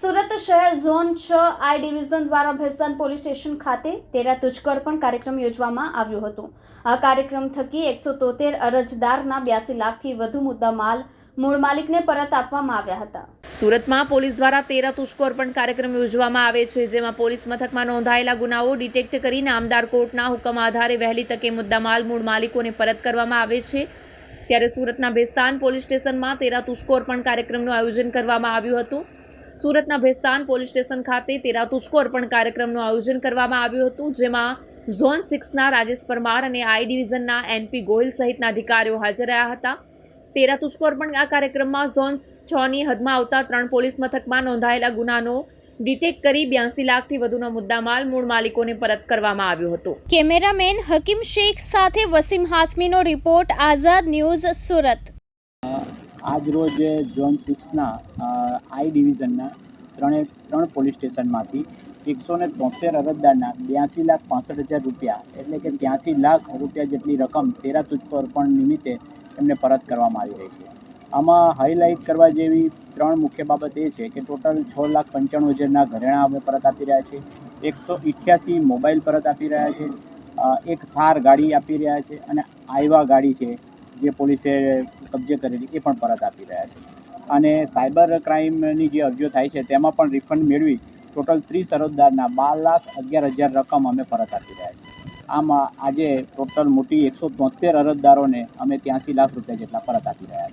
સુરત શહેર ઝોન 6 આઈ ડિવિઝન દ્વારા Bhestan police station ખાતે તેરા તુજકો અર્પણ કાર્યક્રમ યોજવામાં આવ્યો હતો। આ કાર્યક્રમ થકી 173 અરજદારના 82 લાખથી વધુ મુદ્દામાલ મૂળ માલિકને પરત આપવામાં આવ્યા હતા। સુરતમાં પોલીસ દ્વારા તેરા તુજકો અર્પણ કાર્યક્રમ યોજવામાં આવે છે, જેમાં પોલીસ મથકમાં નોંધાયેલા ગુનાઓ ડિટેક્ટ કરી નામદાર કોર્ટના હુકમ આધારે વહેલી તકે મુદ્દામાલ મૂળ માલિકોને પરત કરવામાં આવે છે। ત્યારે સુરતના ભેસ્તાન પોલીસ સ્ટેશનમાં તેરા તુજકો અર્પણ કાર્યક્રમનું આયોજન કરવામાં આવ્યું હતું। સુરતના ભેસ્તાન પોલીસ સ્ટેશન ખાતે તેરા તુજકો અર્પણ કાર્યક્રમનું આયોજન કરવામાં આવ્યું હતું, જેમાં ઝોન 6ના રાજેશ પરમાર અને આઈ ડિવિઝનના એનપી ગોહિલ સહિતના અધિકારીઓ હાજર રહ્યા હતા। તેરા તુજકો અર્પણ આ કાર્યક્રમમાં ઝોન 6ની હદમાં આવતા 3 પોલીસ મથકમાં નોંધાયેલા ગુનાનો ડિટેક્ટ કરી 82 લાખથી વધુનો મુદ્દામાલ મૂળ માલિકોને પરત કરવામાં આવ્યો હતો। કેમેરામેન હકીમ શેખ સાથે વસીમ હાસમીનો રિપોર્ટ, આઝાદ ન્યૂઝ, સુરત। આજ રોજ ઝોન 6ના આઈ ડિવિઝનના ત્રણ પોલીસ સ્ટેશનમાંથી 173 અરજદારના 82,65,000 રૂપિયા એટલે કે 83 લાખ રૂપિયા જેટલી રકમ તેરા તુજકો અર્પણ નિમિત્તે એમને પરત કરવામાં આવી રહી છે। આમાં હાઇલાઇટ કરવા જેવી 3 મુખ્ય બાબત એ છે કે ટોટલ 6,95,000ના ઘરેણાં અમે પરત આપી રહ્યા છીએ, 188 મોબાઈલ પરત આપી રહ્યા છે, એક થાર ગાડી આપી રહ્યા છે અને આઈવા ગાડી છે જે પોલીસે કબજે કરેલી એ પણ પરત આપી રહ્યા છે। અને સાયબર ક્રાઇમની જે અરજીઓ થાય છે તેમાં પણ રિફંડ મેળવી ટોટલ 30 અરજદારના 2,11,000 રકમ અમે પરત આપી રહ્યા છીએ। આમ આજે ટોટલ મોટી 173 અરજદારોને અમે 83 લાખ રૂપિયા જેટલા પરત આપી રહ્યા છીએ।